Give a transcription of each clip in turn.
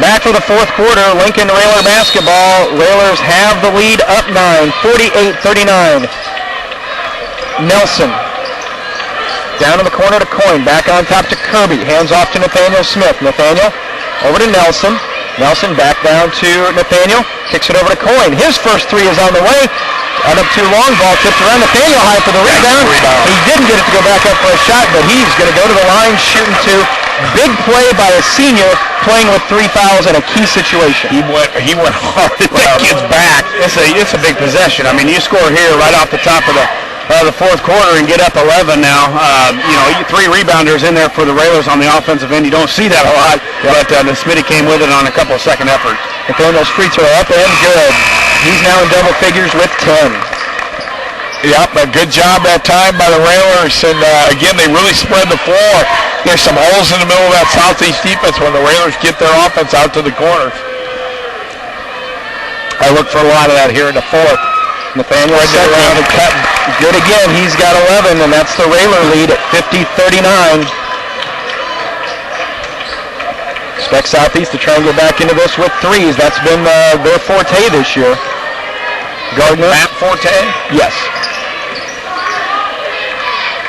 Back for the fourth quarter, Lincoln Railer basketball. Railers have the lead up 9, 48-39. Nelson. Down in the corner to Coyne. Back on top to Kirby. Hands off to Nathaniel Smith. Nathaniel over to Nelson. Nelson back down to Nathaniel. Kicks it over to Coyne. His first three is on the way. Out up too long. Ball tipped around. Nathaniel high for the rebound. He didn't get it to go back up for a shot, but he's going to go to the line shooting two. Big play by a senior playing with 3 fouls in a key situation. He went hard at that kid's back. It's a big possession. I mean, you score here right off the top of the fourth quarter and get up 11 now. 3 rebounders in there for the Railers on the offensive end. You don't see that a lot, but Smitty came with it on a couple of second efforts. Nathaniel's free throw up and good. He's now in double figures with 10. Yep, a good job that time by the Railers, and again, they really spread the floor. There's some holes in the middle of that Southeast defense when the Railers get their offense out to the corners. I look for a lot of that here in the fourth. Nathaniel around and cutting. Good again. He's got 11, and that's the Railer lead at 50-39. Expect Southeast to try and get back into this with threes. That's been their forte this year. Gardner. Matt Forte? Yes.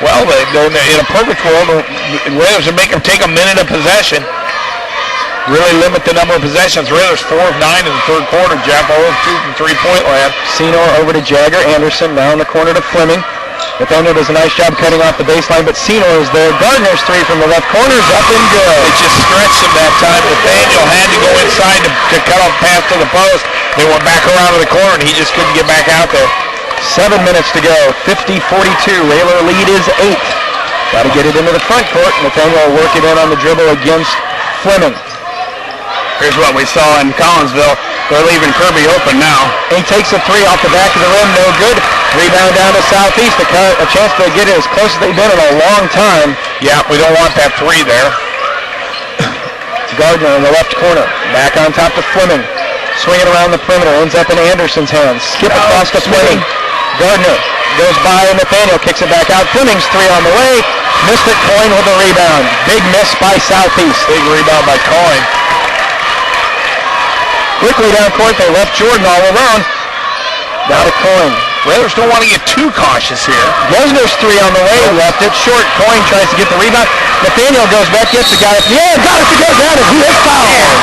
Well, in a perfect world, the Railers would make them take a minute of possession. Really limit the number of possessions. Railers 4 of 9 in the third quarter. Jeff 0 of 2 from three-point land. Senor over to Jagger. Anderson now in the corner to Fleming. Nathaniel does a nice job cutting off the baseline, but Senor is there. Gardner's three from the left corner is up and good. It just stretched him that time. Nathaniel had to go inside to cut off pass to the post. They went back around to the corner, and he just couldn't get back out there. 7 minutes to go. 50-42. Railer lead is 8. Got to get it into the front court. Nathaniel will work it in on the dribble against Fleming. Here's what we saw in Collinsville. They're leaving Kirby open now. And he takes a three off the back of the rim. No good. Rebound down to Southeast. A chance to get it as close as they've been in a long time. Yeah, we don't want that three there. Gardner in the left corner. Back on top to Fleming. Swinging around the perimeter. Ends up in Anderson's hands. Skip across to Fleming. Gardner goes by Nathaniel. Kicks it back out. Fleming's three on the way. Missed it. Coyne with the rebound. Big miss by Southeast. Big rebound by Coyne. Quickly down court, they left Jordan all alone. Now to Coyne. Railers don't want to get too cautious here. Gesner's three on the way, left it short. Coyne tries to get the rebound. Nathaniel goes back, gets the guy. Yeah, got it to go down, and he is fouled.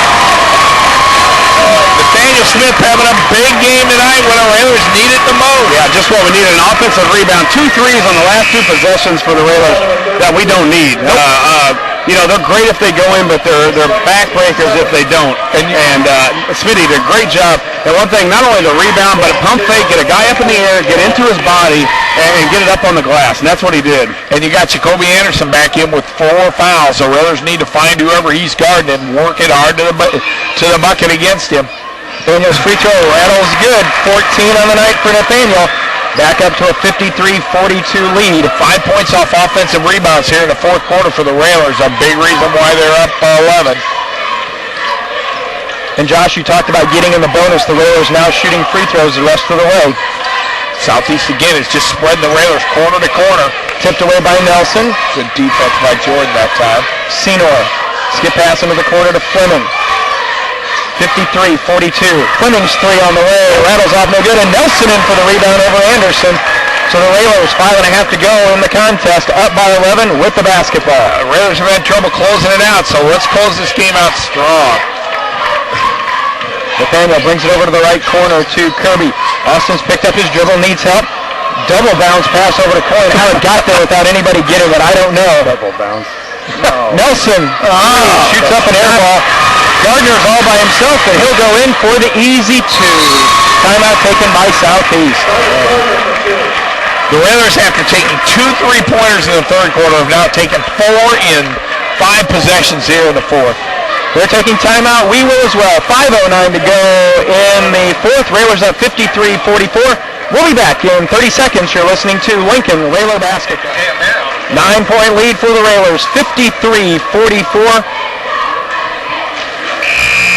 Nathaniel Smith having a big game tonight when the Railers need it the most. Yeah, just what we need, an offensive rebound. 2 threes on the last 2 possessions for the Railers that we don't need. They're great if they go in, but they're backbreakers if they don't. And Smitty did a great job. And one thing, not only the rebound, but a pump fake, get a guy up in the air, get into his body, and get it up on the glass. And that's what he did. And you got Jacoby Anderson back in with 4 fouls. So Railers need to find whoever he's guarding and work it hard to the bucket against him. Nathaniel's free throw rattles good. 14 on the night for Nathaniel. Back up to a 53-42 lead. 5 points off offensive rebounds here in the fourth quarter for the Railers. A big reason why they're up 11. And Josh, you talked about getting in the bonus. The Railers now shooting free throws the rest of the way. Southeast again is just spreading the Railers corner to corner. Tipped away by Nelson. Good defense by Jordan that time. Senor. Skip pass into the corner to Fleming. 53-42. Fleming's three on the way. Rattles off no good. And Nelson in for the rebound over Anderson. So the Railers 5.5 to go in the contest. Up by 11 with the basketball. Railers have had trouble closing it out, so let's close this game out strong. Nathaniel brings it over to the right corner to Kirby. Austin's picked up his dribble, needs help. Double bounce pass over to Coyne. How it got there without anybody getting it, I don't know. Double bounce. No. Nelson shoots up an air ball. Gardner's all by himself, and he'll go in for the easy two. Timeout taken by Southeast. The Railers, after taking 2 3-pointers in the third quarter, have now taken 4 in 5 possessions here in the fourth. They're taking timeout. We will as well. 5:09 to go in the fourth. Railers up 53-44. We'll be back in 30 seconds. You're listening to Lincoln Railer Basketball. 9-point lead for the Railers, 53-44.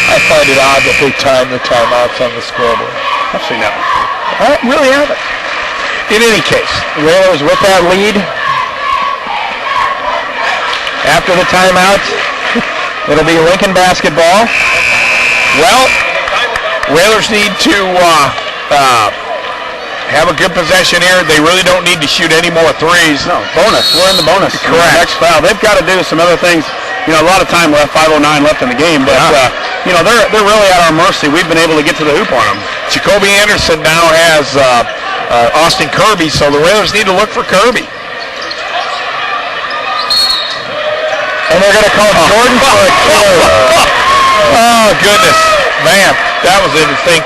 I find it odd that they time the timeouts on the scoreboard. Actually, no. I really haven't. In any case, Railers with that lead. After the timeout, it'll be Lincoln basketball. Well, Railers need to have a good possession here. They really don't need to shoot any more threes. No, bonus. We're in the bonus. Correct. Next foul. They've got to do some other things. A lot of time left, 5:09 left in the game, but, they're really at our mercy. We've been able to get to the hoop on them. Jacoby Anderson now has Austin Kirby, so the Railers need to look for Kirby. And they're going to call Jordan for a carry. Oh, goodness. Man, that was interesting.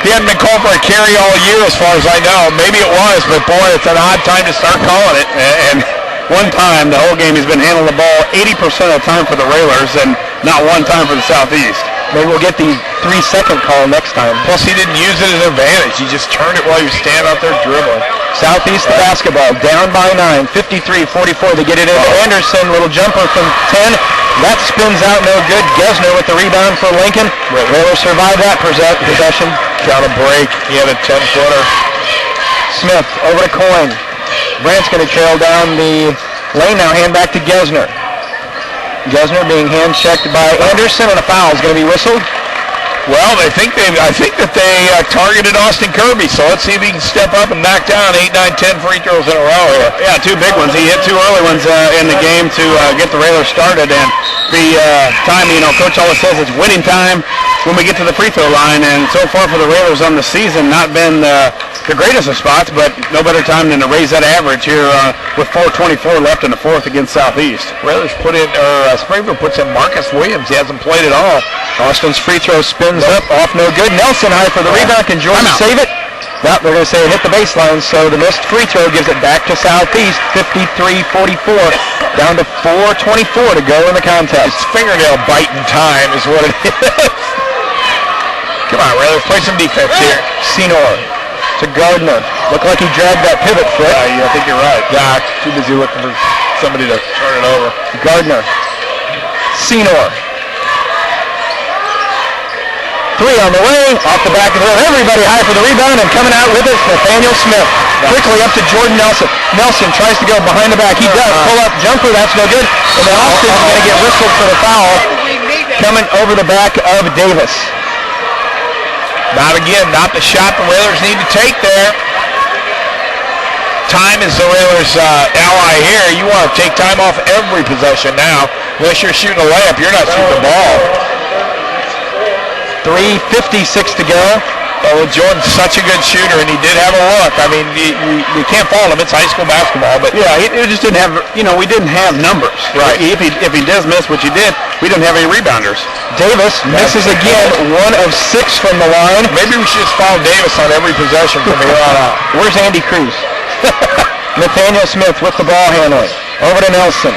He hadn't been called for a carry all year as far as I know. Maybe it was, but boy, it's an odd time to start calling it. And one time, the whole game, he's been handling the ball 80% of the time for the Railers and not one time for the Southeast. Maybe we'll get the 3-second call next time. Plus, he didn't use it as an advantage. He just turned it while he was standing out there dribbling. Southeast the basketball, down by 9, 53-44. They get it into Anderson, little jumper from 10. That spins out, no good. Gesner with the rebound for Lincoln. Railers survive that possession. Got a break. He had a 10-footer. Smith over to Coyne. Brandt's going to trail down the lane now, hand back to Gesner. Gesner being hand-checked by Anderson, and a foul is going to be whistled. Well, I think that they targeted Austin Kirby, so let's see if he can step up and knock down 8, 9, 10 free throws in a row here. Yeah, 2 big ones. He hit 2 early ones in the game to get the Railers started, and the time, Coach always says it's winning time when we get to the free throw line, and so far for the Railers on the season, not been the greatest of spots, but no better time than to raise that average here with 4:24 left in the fourth against Southeast. Railers Springfield puts in Marcus Williams. He hasn't played at all. Austin's free throw spins up, off no good. Nelson high for the rebound. Can Jordan save it? No, they're going to say it hit the baseline, so the missed free throw gives it back to Southeast, 53-44, down to 4:24 to go in the contest. It's fingernail biting time is what it is. Come on, Railers, play some defense here. Senor to Gardner. Looked like he dragged that pivot foot. Yeah, I think you're right. Doc, too busy looking for somebody to turn it over. Gardner. Senor. 3 on the way, off the back of the rim. Everybody high for the rebound, and coming out with it, Nathaniel Smith. Quickly up to Jordan Nelson. Nelson tries to go behind the back. He does. Pull up jumper, that's no good. And then Austin's going to get whistled for the foul coming over the back of Davis. Not again, not the shot the Railers need to take there. Time is the Railers' ally here. You want to take time off every possession now. Unless you're shooting a layup, you're not shooting the ball. 3:56 to go. Oh, Jordan's such a good shooter, and he did have a look. I mean, you can't fault him. It's high school basketball, but yeah, it just didn't have. We didn't have numbers. Right. If he does miss, which he did, we didn't have any rebounders. Davis misses again, 1 of 6 from the line. Maybe we should just follow Davis on every possession from here on out. Where's Andy Cruz? Nathaniel Smith with the ball handling. Over to Nelson.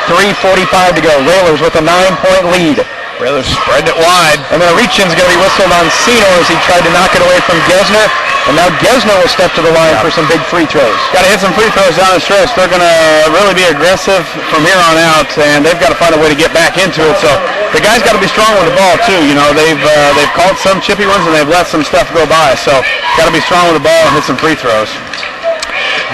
3:45 to go. Railers with a 9-point lead. Railers spreading it wide. And then a reach-in's going to be whistled on Senor as he tried to knock it away from Gesner. And now Gesner will step to the line for some big free throws. Got to hit some free throws down the stretch. They're going to really be aggressive from here on out, and they've got to find a way to get back into it. So the guys got to be strong with the ball too. They've called some chippy ones and they've let some stuff go by. So got to be strong with the ball and hit some free throws.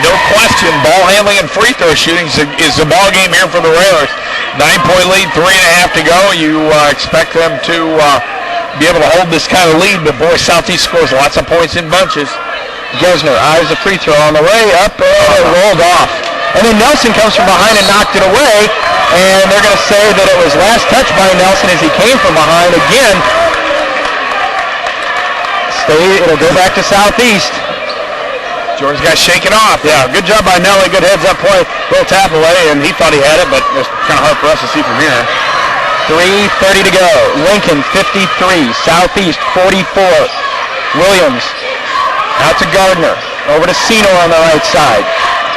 No question, ball handling and free throw shooting is the ball game here for the Railers. 9-point lead, 3.5 to go. You expect them to be able to hold this kind of lead, but boy, Southeast scores lots of points in bunches. Gesner eyes the free throw on the way up, and it rolled off. And then Nelson comes from behind and knocked it away, and they're going to say that it was last touch by Nelson as he came from behind again. It'll go back to Southeast. Jordan's got shaken off. Yeah, good job by Nelly. Good heads-up play. Little tap away, and he thought he had it, but it's kind of hard for us to see from here. 3:30 to go. Lincoln 53, Southeast 44. Williams out to Gardner. Over to Senor on the right side.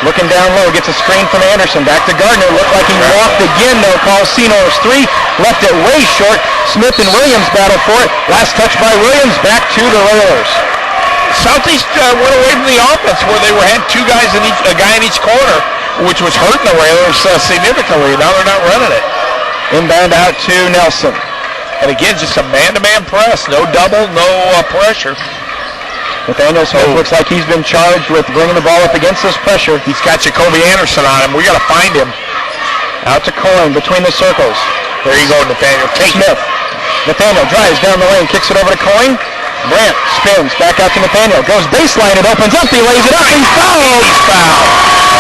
Looking down low, gets a screen from Anderson. Back to Gardner. Looked like he walked again, though. Calls Senor's 3. Left it way short. Smith and Williams battle for it. Last touch by Williams. Back to the Railers. Southeast went away from the offense where they had a guy in each corner, which was hurting the Railers significantly. Now they're not running it. Inbound out to Nelson. And again, just a man-to-man press. No double, no pressure. Nathaniel Smith looks like he's been charged with bringing the ball up against this pressure. He's got Jacoby Anderson on him. We got to find him. Out to Coyne between the circles. There you go, Nathaniel. Take Smith. Nathaniel drives down the lane, kicks it over to Coyne. Brandt spins, back out to Nathaniel. Goes baseline, it opens up, he lays it up, he's fouled! He's fouled.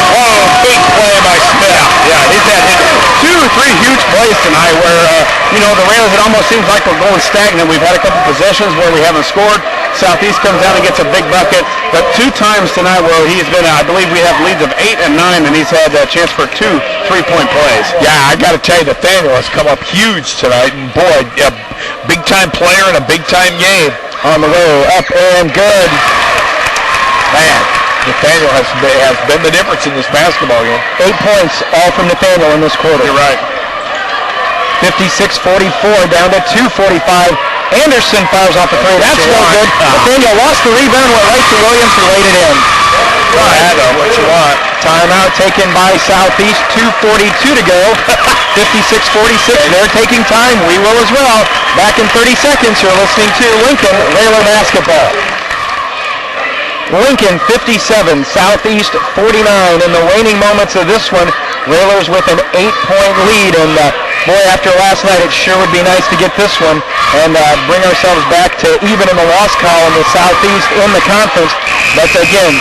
Oh, big play by Smith. Yeah, he's had 2 or 3 huge plays tonight where, the Railers, it almost seems like we're going stagnant. We've had a couple possessions where we haven't scored. Southeast comes down and gets a big bucket. But 2 times tonight where he's been, I believe we have leads of 8 and 9, and he's had a chance for 2 3-point plays. Yeah, I got to tell you, Nathaniel has come up huge tonight. And boy, a big-time player in a big-time game. On the way, up and good. Man, Nathaniel has been the difference in this basketball game. 8 points, all from Nathaniel in this quarter. You're right. 56-44, down to 2:45. Anderson fires off the three. That's no good. Nathaniel lost the rebound, went right to Williams, who laid it in. Right, what you want. Timeout taken by Southeast. 2:42 to go. 56-46. They're taking time. We will as well. Back in 30 seconds. You're listening to Lincoln Railer Basketball. Lincoln 57, Southeast 49. In the waning moments of this one, Railers with an 8-point lead. And boy, after last night, it sure would be nice to get this one and bring ourselves back to even in the loss column with Southeast in the conference. But again,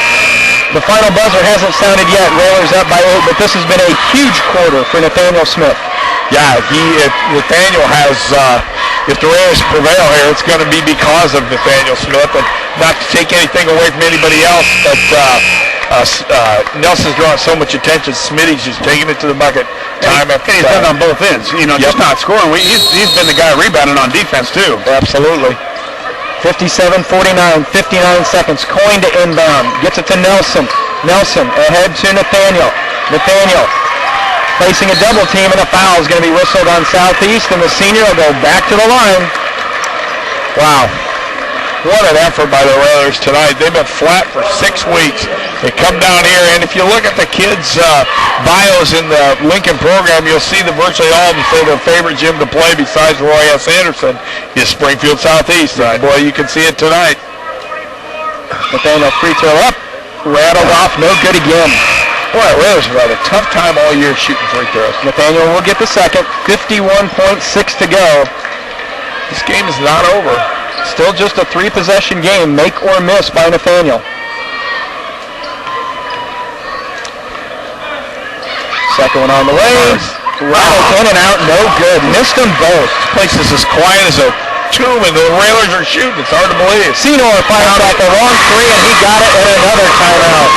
the final buzzer hasn't sounded yet. Railers up by 8, but this has been a huge quarter for Nathaniel Smith. Yeah, if Nathaniel has, if the Railers prevail here, it's going to be because of Nathaniel Smith, and not to take anything away from anybody else, but Nelson's drawing so much attention. Smitty's just taking it to the bucket time after time. He's done on both ends, just not scoring. He's been the guy rebounding on defense, too. Absolutely. 57-49, 59 seconds. Coyne to inbound. Gets it to Nelson. Nelson ahead to Nathaniel. Nathaniel facing a double team, and a foul is going to be whistled on Southeast, and the senior will go back to the line. Wow. What an effort by the Railers tonight. They've been flat for 6 weeks. They come down here, and if you look at the kids' bios in the Lincoln program, you'll see that virtually all of them say their favorite gym to play besides Roy S. Anderson is Springfield Southeast. Right. Boy, you can see it tonight. Nathaniel free throw up. Rattled off. No good again. Boy, Railers have had a tough time all year shooting free throws. Nathaniel will get the second. 51.6 to go. This game is not over. Still just a 3-possession game, make or miss by Nathaniel. Second one on the way. Rattled in and out, no good. Missed them both. This place is as quiet as a tomb, and the Railers are shooting. It's hard to believe. Senor fires back a long 3, and he got it in another timeout.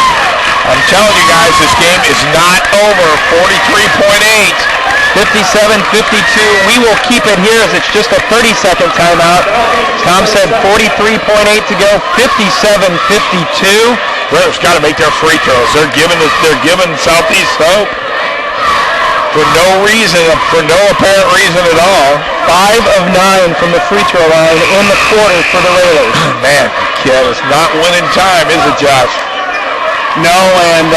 I'm telling you guys, this game is not over. 43.8. 57-52. We will keep it here as it's just a 30-second timeout. Tom said 43.8 to go. 57-52. Railers got to make their free throws. They're giving Southeast hope for no reason, for no apparent reason at all. 5 of 9 from the free throw line in the quarter for the Railers. Man, kid, it's not winning time, is it, Josh? No, and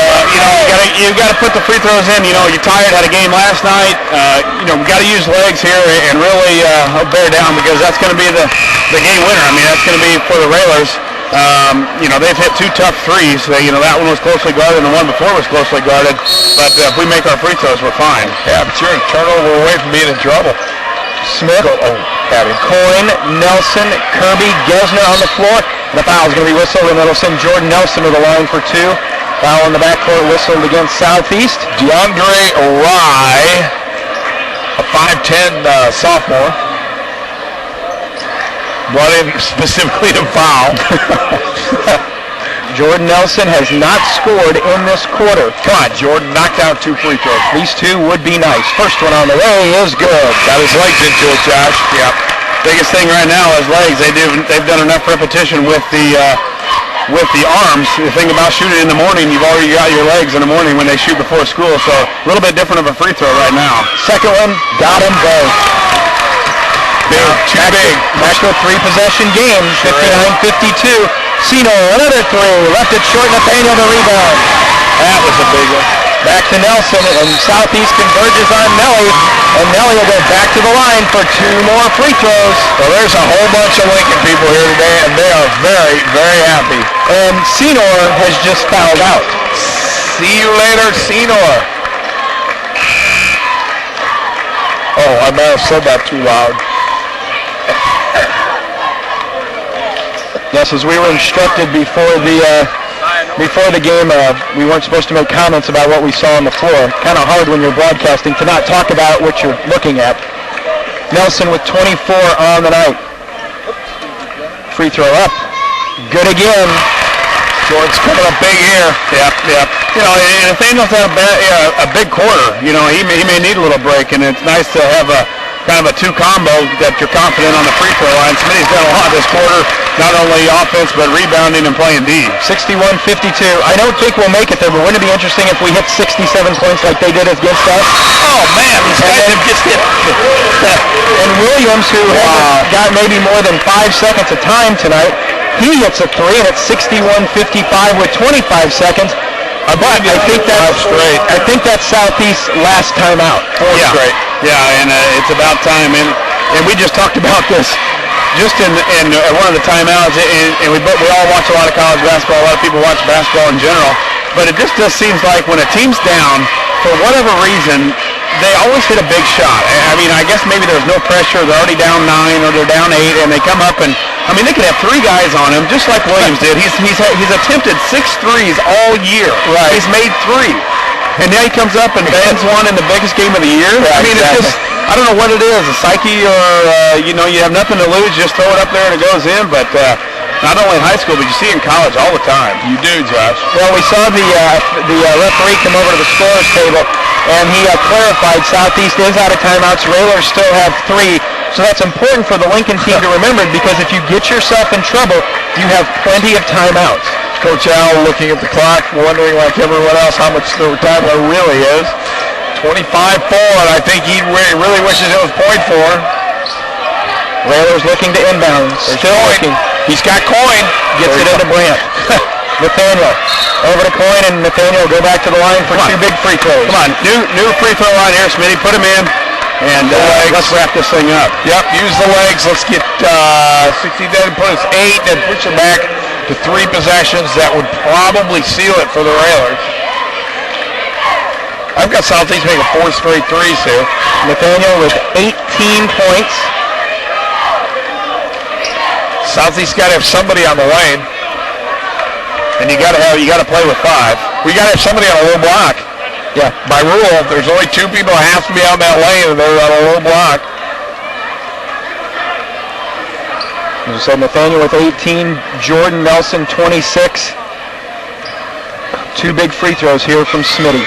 you got to put the free throws in. You're tired. Had a game last night. We got to use legs here and really bear down, because that's going to be the game winner. I mean, that's going to be for the Railers. They've hit 2 tough threes. That one was closely guarded, and the one before was closely guarded. But if we make our free throws, we're fine. Yeah, but you're a turnover away from being in trouble. Smith, Coyne, Nelson, Kirby, Gesner on the floor. The foul is going to be whistled, and that'll send Jordan Nelson to the line for 2. Foul in the backcourt whistled against Southeast. DeAndre Rye, a 5'10 sophomore, brought in specifically to foul. Jordan Nelson has not scored in this quarter. Come on, Jordan, knocked out 2 free throws. These 2 would be nice. First one on the way is good. Got his legs into it, Josh. Yep. Biggest thing right now is legs. They've done enough repetition with the arms. The thing about shooting in the morning, you've already got your legs in the morning when they shoot before school. So a little bit different of a free throw right now. Second one, got him both. Big, too big. Back to a 3-possession game. 59-52. Sino, another 3. Left it short. Nathaniel the rebound. That was a big one. Back to Nelson, and Southeast converges on Nelly, and Nelly will go back to the line for 2 more free throws. Well, there's a whole bunch of Lincoln people here today, and they are very, very happy. And Senor has just fouled out. See you later, Senor. Oh, I might have said that too loud. Yes, as we were instructed before the game, we weren't supposed to make comments about what we saw on the floor. Kind of hard when you're broadcasting to not talk about what you're looking at. Nelson with 24 on the night. Free throw up. Good again. Jordan's coming up big here. Yep. You know, and Nathaniel's had a big quarter. You know, he may need a little break, and it's nice to have a kind of a two combo that you're confident on the free throw line. Smitty's done a lot this quarter, not only offense but rebounding and playing D. 61-52. I don't think we'll make it there, but wouldn't it be interesting if we hit 67 points like they did against us? Oh man, these guys have just hit. And Williams, who hasn't got maybe more than 5 seconds of time tonight, he hits a three, and it's 61-55 with 25 seconds. But I think that's Southeast's last timeout. Straight. Yeah, and it's about time. And we just talked about this just in one of the timeouts. And we all watch a lot of college basketball. A lot of people watch basketball in general. But it just seems like when a team's down, for whatever reason, they always hit a big shot. I mean, I guess maybe there's no pressure. They're already down 9 or they're down 8, and they come up and, I mean, they could have 3 guys on him, just like Williams did. He's attempted 6 threes all year. Right. He's made 3. And now he comes up and bangs one in the biggest game of the year. Yeah, I mean, exactly. It's just, I don't know what it is, a psyche or, you have nothing to lose, just throw it up there and it goes in. But not only in high school, but you see it in college all the time. You do, Josh. Well, we saw the referee come over to the scorer's table, and he clarified Southeast is out of timeouts. Railers still have 3. So that's important for the Lincoln team to remember, because if you get yourself in trouble, you have plenty of timeouts. Coach Al looking at the clock, wondering like everyone else how much the time there really is. 25-4, and I think he really wishes it was .4. Railers looking to inbound. Still looking. He's got Coin. Gets it into Brandt. Nathaniel. Over to Coin, and Nathaniel will go back to the line for 2 big free throws. Come on, new free throw line here, Smitty. Put him in. And let's wrap this thing up. Yep, use the legs. Let's get 60, then put us 8, and push it back to 3 possessions. That would probably seal it for the Railers. I've got Southeast making 4 straight threes here. Nathaniel with 18 points. Southeast got to have somebody on the lane, and you got to play with 5. We got to have somebody on a low block. Yeah. By rule, there's only 2 people that have to be on that lane, and they're on a low block. As I said, Nathaniel with 18, Jordan Nelson 26. 2 big free throws here from Smitty.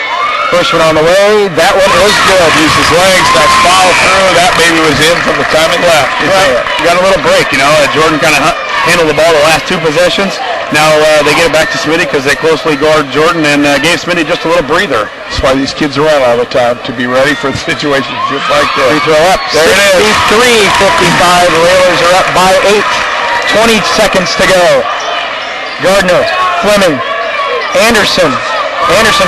First one on the way. That one is good. Used his legs. That's foul through. That baby was in from the time it left. Right. You got a little break, Jordan kind of handled the ball the last 2 possessions. Now they get it back to Smitty because they closely guard Jordan and gave Smitty just a little breather. That's why these kids are around all the time, to be ready for situations just like this. Free throw up. There it is. 63-55. Railers are up by 8. 20 seconds to go. Gardner, Fleming, Anderson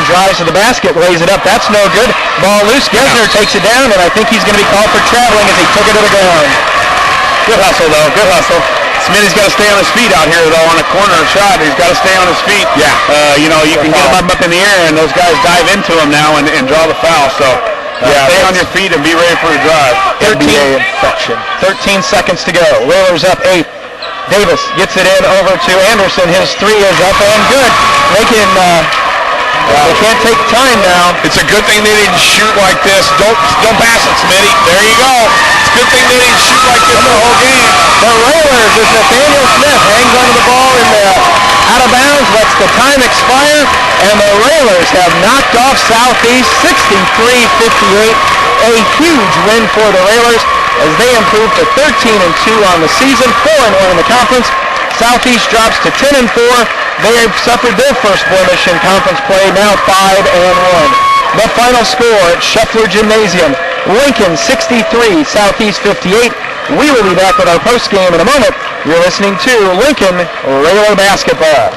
drives to the basket, lays it up. That's no good. Ball loose. Gesner takes it down, and I think he's going to be called for traveling as he took it to the ground. Good hustle, though. Good hustle. Smitty's got to stay on his feet out here, though, on a corner shot. He's got to stay on his feet. Yeah. You can get him up in the air, and those guys dive into him now and draw the foul. So stay on your feet and be ready for the drive. 13 seconds to go. Railers up 8. Davis gets it in over to Anderson. His 3 is up and good. They can't take time now. It's a good thing they didn't shoot like this. Don't pass it, Smitty. There you go. It's a good thing they didn't shoot like this the whole game. The Railers, as Nathaniel Smith hangs onto the ball in the out of bounds, lets the time expire, and the Railers have knocked off Southeast 63-58. A huge win for the Railers as they improve to 13-2 on the season, 4-1 in the conference. Southeast drops to 10-4. They have suffered their first blemish in conference play, now 5-1. The final score at Scheffler Gymnasium, Lincoln 63, Southeast 58. We will be back with our post game in a moment. You're listening to Lincoln Railer Basketball.